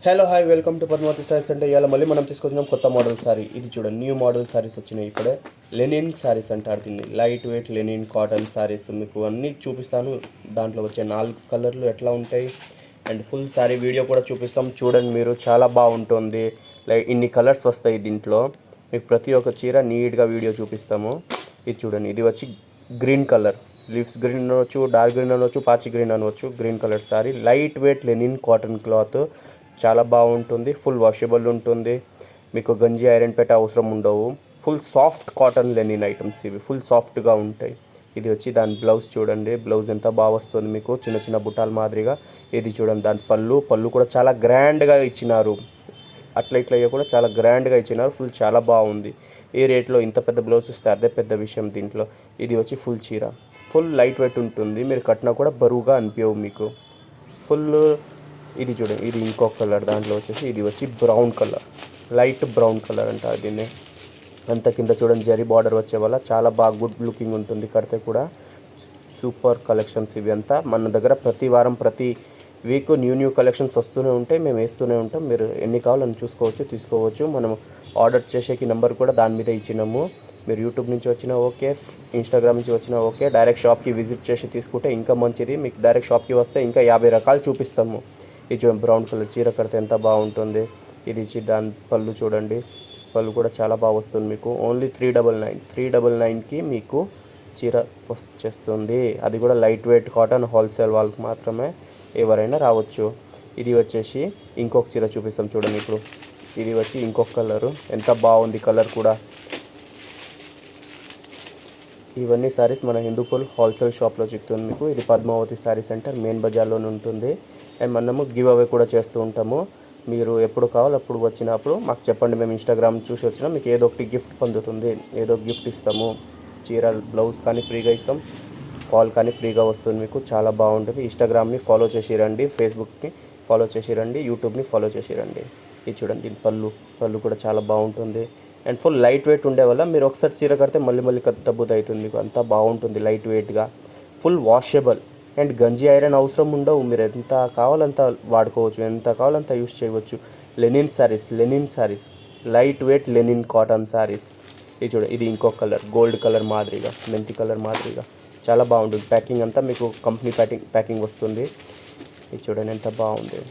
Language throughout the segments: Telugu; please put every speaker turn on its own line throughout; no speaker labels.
Hello hi welcome to Padmavathi saris. అంటే ఇవాళ మళ్ళీ మనం తీసుకొచ్చినాం కొత్త మోడల్ సారీ. ఇది చూడండి, న్యూ మోడల్ సారీస్ వచ్చినాయి ఇప్పుడే. లెనిన్ సారీస్ అంటారు దీన్ని, light weight linen cotton saris. మీకు అన్నీ చూపిస్తాను. దాంట్లో వచ్చే 4 కలర్లు ఎట్లా ఉంటాయి అండ్ ఫుల్ సారీ వీడియో కూడా చూపిస్తాం. చూడండి, మీరు చాలా బాగుంటుంది. లైక్ ఇన్ని కలర్స్ వస్తాయి దీంట్లో. మీకు ప్రతి ఒక్క చీర నీట్గా వీడియో చూపిస్తాము. ఇది చూడండి, ఇది వచ్చి గ్రీన్ కలర్, లీవ్స్ గ్రీన్ అనవచ్చు, డార్క్ గ్రీన్ అనవచ్చు, పాచి గ్రీన్ అనవచ్చు. Green colour sorry, light weight linen cotton cloth, చాలా బాగుంటుంది. ఫుల్ వాషబుల్ ఉంటుంది. మీకు గంజి ఐరన్ పెట్టే అవసరం ఉండవు. Full soft cotton Lenin items ఇవి, ఫుల్ సాఫ్ట్గా ఉంటాయి. ఇది వచ్చి దాని బ్లౌజ్ చూడండి, బ్లౌజ్ ఎంత బాగా వస్తుంది మీకు, చిన్న చిన్న బుట్టాల మాదిరిగా. ఇది చూడండి, దాని పళ్ళు కూడా చాలా గ్రాండ్గా ఇచ్చినారు. అట్లా ఇట్లా కూడా చాలా గ్రాండ్గా ఇచ్చినారు. ఫుల్ చాలా బాగుంది. ఈ రేట్లో ఇంత పెద్ద బ్లౌజ్ వస్తే అదే పెద్ద విషయం దీంట్లో. ఇది వచ్చి ఫుల్ చీర, ఫుల్ లైట్ వెయిట్ ఉంటుంది. మీరు కట్టినా కూడా బరువుగా అనిపించవు మీకు. ఫుల్ ఇది చూడండి, ఇది ఇంకొక కలర్. దాంట్లో వచ్చేసి ఇది వచ్చి brown colour, light brown colour అంటారు దీన్ని. అంత కింద చూడండి, జరీ బార్డర్ వచ్చే వల్ల చాలా బాగా గుడ్ లుకింగ్ ఉంటుంది. కడితే కూడా సూపర్ కలెక్షన్స్ ఇవి అంతా. మన దగ్గర ప్రతి వారం ప్రతి వీక్ న్యూ కలెక్షన్స్ వస్తూనే ఉంటాయి. మేము వేస్తూనే ఉంటాం. మీరు ఎన్ని కావాలని చూసుకోవచ్చు, తీసుకోవచ్చు. మనం ఆర్డర్ చేసేకి నెంబర్ కూడా దాని మీద ఇచ్చినాము. మీరు యూట్యూబ్ నుంచి వచ్చినా ఓకే, ఇన్స్టాగ్రామ్ నుంచి వచ్చినా ఓకే. డైరెక్ట్ షాప్కి విజిట్ చేసి తీసుకుంటే ఇంకా మంచిది. మీకు డైరెక్ట్ షాప్కి వస్తే ఇంకా 50 రకాలు చూపిస్తాము. ఇది చూడండి, బ్రౌన్ కలర్ చీర కడితే ఎంత బాగుంటుంది. ఇది ఇచ్చి దాని పళ్ళు చూడండి, పళ్ళు కూడా చాలా బాగా వస్తుంది మీకు. ఓన్లీ 399కి మీకు చీర వచ్చేస్తుంది. అది కూడా లైట్ వెయిట్ కాటన్, హోల్సేల్ వాళ్ళకి మాత్రమే, ఎవరైనా రావచ్చు. ఇది వచ్చేసి ఇంకొక చీర చూపిస్తాం చూడండి ఇప్పుడు. ఇది వచ్చి ఇంకొక కలరు, ఎంత బాగుంది కలర్ కూడా. ఇవన్నీ సారీస్ మన హిందూపూర్ హోల్సేల్ షాప్లో చిక్కుతుంది మీకు. ఇది పద్మావతి సారీ సెంటర్, మెయిన్ బజార్లోనే ఉంటుంది. అండ్ మనము గివ్ అవే కూడా చేస్తూ ఉంటాము. మీరు ఎప్పుడు కావాలో అప్పుడు వచ్చినప్పుడు మాకు చెప్పండి. మేము ఇన్స్టాగ్రామ్ చూసి వచ్చినా మీకు ఏదో ఒకటి గిఫ్ట్ పొందుతుంది, ఏదో గిఫ్ట్ ఇస్తాము. చీర, బ్లౌజ్ కానీ ఫ్రీగా ఇస్తాం, కాల్ కానీ ఫ్రీగా వస్తుంది మీకు. చాలా బాగుంటుంది. ఇన్స్టాగ్రామ్ని ఫాలో చేసి రండి, ఫేస్బుక్ని ఫాలో చేసి రండి, యూట్యూబ్ని ఫాలో చేసి రండి. ఇది చూడండి, దీని పళ్ళు కూడా చాలా బాగుంటుంది. అండ్ ఫుల్ లైట్ వెయిట్ ఉండే వల్ల మీరు ఒకసారి చీర కడితే మళ్ళీ డబ్బుది అవుతుంది మీకు. అంతా బాగుంటుంది, లైట్ వెయిట్గా, ఫుల్ వాషబుల్. అండ్ గంజి ఐరన్ అవసరం ఉండవు. మీరు ఎంత కావాలంత వాడుకోవచ్చు, ఎంత కావాలంత యూస్ చేయవచ్చు. Linen saris, light weight linen cotton saris. ఇది చూడండి, ఇది ఇంకొక కలర్, గోల్డ్ కలర్ మాదిరిగా, మెంతి కలర్ మాదిరిగా, చాలా బాగుంటుంది. ప్యాకింగ్ అంతా మీకు కంపెనీ ప్యాకింగ్ వస్తుంది. ఇది చూడండి ఎంత బాగుంది.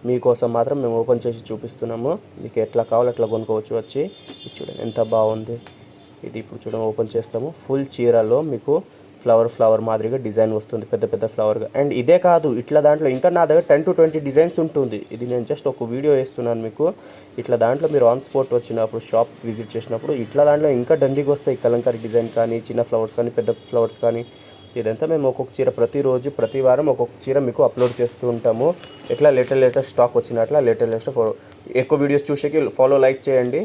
మీకోసం మాత్రం మేము ఓపెన్ చేసి చూపిస్తున్నాము. మీకు ఎట్లా కావాలో అట్లా కొనుక్కోవచ్చు వచ్చి. ఇది చూడండి ఎంత బాగుంది. ఇది ఇప్పుడు చూడండి, ఓపెన్ చేస్తాము. ఫుల్ చీరలో మీకు ఫ్లవర్ మాదిరిగా డిజైన్ వస్తుంది, పెద్ద ఫ్లవర్గా. అండ్ ఇదే కాదు, ఇట్లా దాంట్లో ఇంకా నా దగ్గర 10 to 20 డిజైన్స్ ఉంటుంది. ఇది నేను జస్ట్ ఒక వీడియో వేస్తున్నాను మీకు. ఇట్లా దాంట్లో మీరు ఆన్ స్పాట్ వచ్చినప్పుడు, షాప్ విజిట్ చేసినప్పుడు, ఇట్లా దాంట్లో ఇంకా దండిగా వస్తాయి. కలంకారీ డిజైన్ కానీ, చిన్న ఫ్లవర్స్ కానీ, పెద్ద ఫ్లవర్స్ కానీ. ఇదంతా మేము ఒక్కొక్క చీర ప్రతి వారం ఒక్కొక్క చీర మీకు అప్లోడ్ చేస్తూ ఉంటాము. ఎట్లా లేటెస్ట్ స్టాక్ వచ్చినట్లా లేటెస్ట్ ఎక్కువ వీడియోస్ చూసేకి ఫాలో, లైక్ చేయండి.